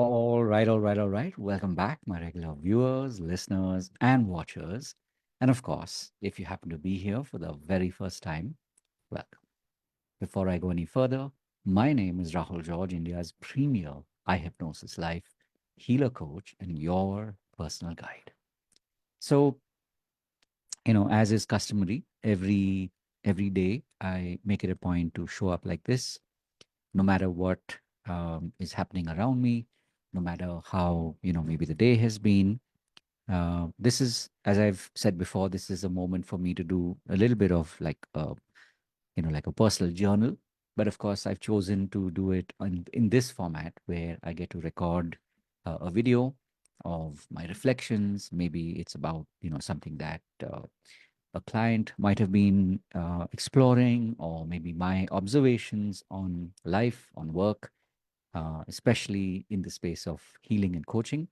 All right, all right, all right. Welcome back, my regular viewers, listeners, and watchers. And of course, if you happen to be here for the very first time, welcome. Before I go any further, my name is Rahul George, India's premier eye hypnosis life healer coach and your personal guide. So, as is customary, every day I make it a point to show up like this, no matter what is happening around me, no matter how maybe the day has been. This is, as I've said before, this is a moment for me to do a little bit of like a personal journal. But of course, I've chosen to do it in this format where I get to record a video of my reflections. Maybe it's about something that a client might have been exploring, or maybe my observations on life, on work, especially in the space of healing and coaching.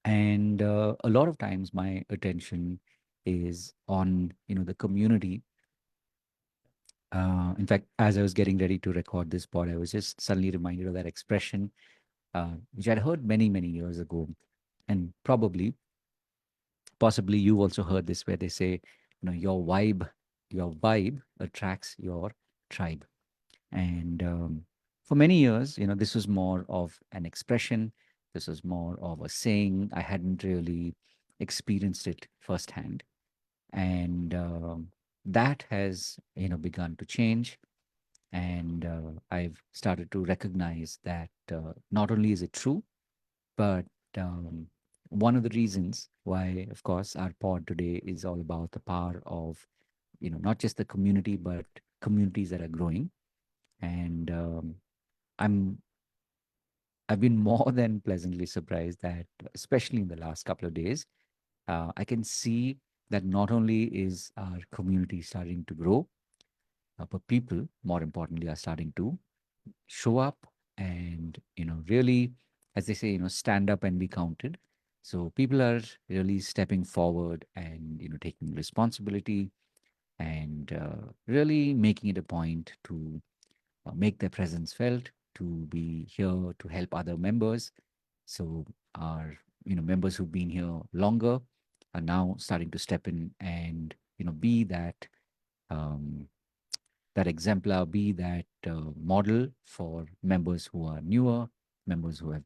And a lot of times my attention is on the community. In fact, as I was getting ready to record this pod, I was just suddenly reminded of that expression, which I'd heard many years ago, and possibly you also heard this, where they say, your vibe attracts your tribe. And for many years, this was more of an expression. This was more of a saying. I hadn't really experienced it firsthand. And that has, begun to change. And I've started to recognize that not only is it true, but um, one of the reasons why, of course, our pod today is all about the power of, not just the community, but communities that are growing. And I'm I've been more than pleasantly surprised that, especially in the last couple of days, I can see that not only is our community starting to grow, but people, more importantly, are starting to show up and, really, as they say, stand up and be counted. So people are really stepping forward and, taking responsibility and really making it a point to make their presence felt, to be here to help other members. So our members who've been here longer are now starting to step in and be um, that exemplar, be that model for members who are newer, members who have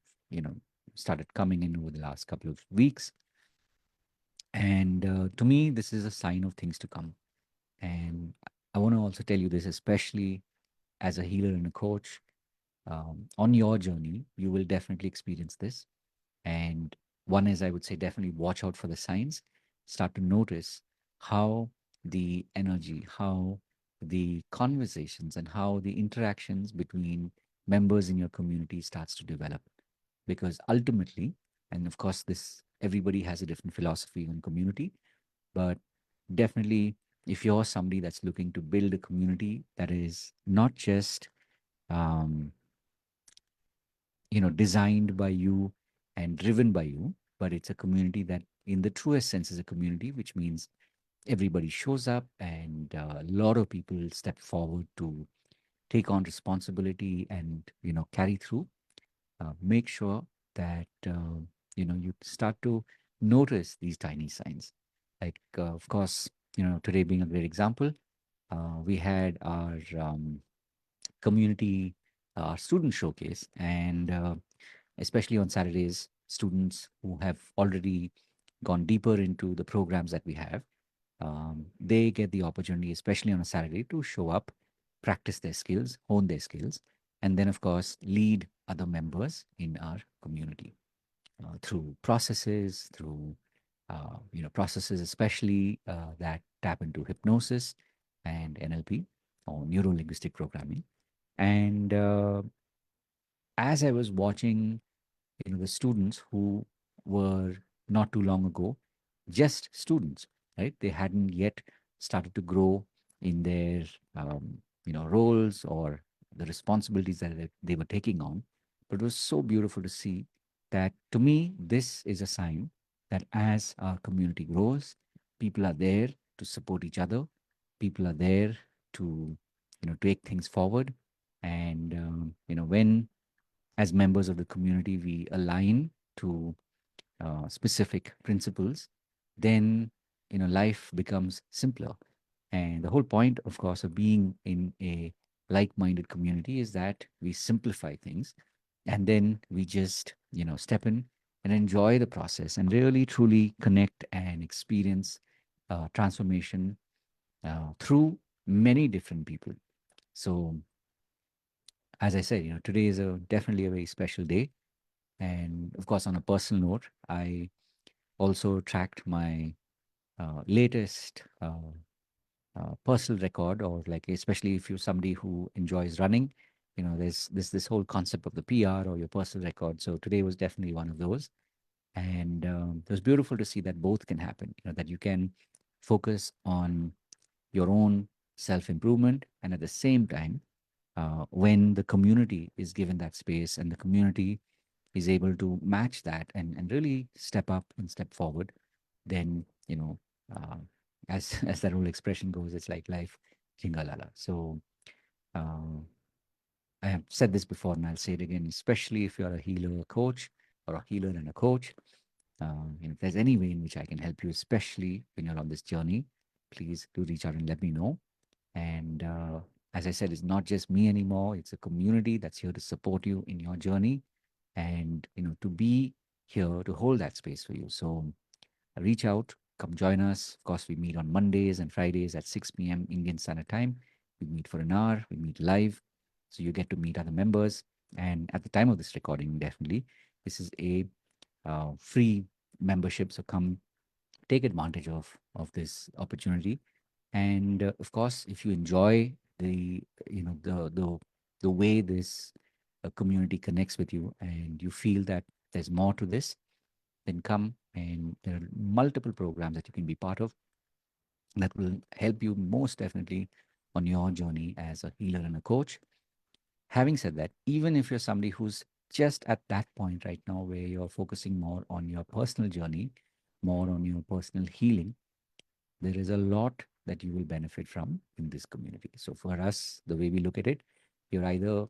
started coming in over the last couple of weeks. And to me, this is a sign of things to come. And I want to also tell you this, especially as a healer and a coach. On your journey, you will definitely experience this. And one is, I would say, definitely watch out for the signs. Start to notice how the energy, how the conversations, and how the interactions between members in your community starts to develop. Because ultimately, and of course, this everybody has a different philosophy on community, but definitely, if you're somebody that's looking to build a community that is not just um, designed by you and driven by you, but it's a community that in the truest sense is a community, which means everybody shows up and a lot of people step forward to take on responsibility and carry through. Make sure that you start to notice these tiny signs. Like of course, today being a great example, we had our community, our student showcase, and especially on Saturdays, students who have already gone deeper into the programs that we have, they get the opportunity, especially on a Saturday, to show up, practice their skills, hone their skills, and then, of course, lead other members in our community through processes, processes especially that tap into hypnosis and NLP, or neuro linguistic programming. And as I was watching the students who were not too long ago just students, right? They hadn't yet started to grow in their roles or the responsibilities that they were taking on. But it was so beautiful to see that. To me, this is a sign that as our community grows, people are there to support each other. People are there to take things forward. And when as members of the community, we align to specific principles, then life becomes simpler. And the whole point, of course, of being in a like-minded community is that we simplify things, and then we just step in and enjoy the process and really truly connect and experience transformation through many different people. So, as I said, today is a definitely a very special day. And of course, on a personal note, I also tracked my latest personal record, or like especially if you're somebody who enjoys running, there's this whole concept of the PR or your personal record. So today was definitely one of those, and it was beautiful to see that both can happen. That you can focus on your own self improvement, and at the same time, when the community is given that space and the community is able to match that and really step up and step forward, then uh, as as that old expression goes, it's like life jingalala. So uh, I have said this before and I'll say it again, especially if you're a healer, a coach, or a healer and a coach. If there's any way in which I can help you, especially when you're on this journey, please do reach out and let me know. And as I said, it's not just me anymore. It's a community that's here to support you in your journey, and to be here to hold that space for you. So reach out, come join us. Of course, we meet on Mondays and Fridays at 6 p.m. Indian Standard Time. We meet for an hour. We meet live, so you get to meet other members. And at the time of this recording, definitely, this is a free membership. So come take advantage of this opportunity. And of course, if you enjoy the the way this community connects with you, and you feel that there's more to this, then come, and there are multiple programs that you can be part of that will help you most definitely on your journey as a healer and a coach. Having said that, even if you're somebody who's just at that point right now where you're focusing more on your personal journey, more on your personal healing, there is a lot that you will benefit from in this community. So for us, the way we look at it, you're either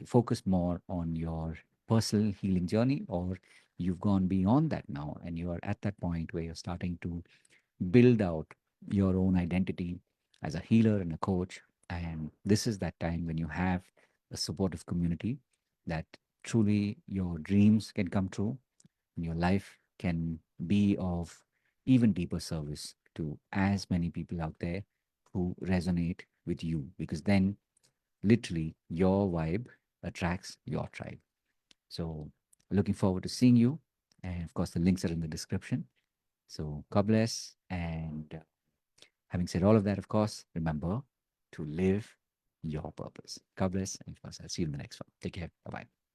focused more on your personal healing journey, or you've gone beyond that now and you are at that point where you're starting to build out your own identity as a healer and a coach. And this is that time when you have a supportive community, that truly your dreams can come true and your life can be of even deeper service to as many people out there who resonate with you, because then literally your vibe attracts your tribe. So looking forward to seeing you, and of course the links are in the description. So God bless. And having said all of that, of course, remember to live your purpose. God bless. And of course, I'll see you in the next one. Take care. Bye bye.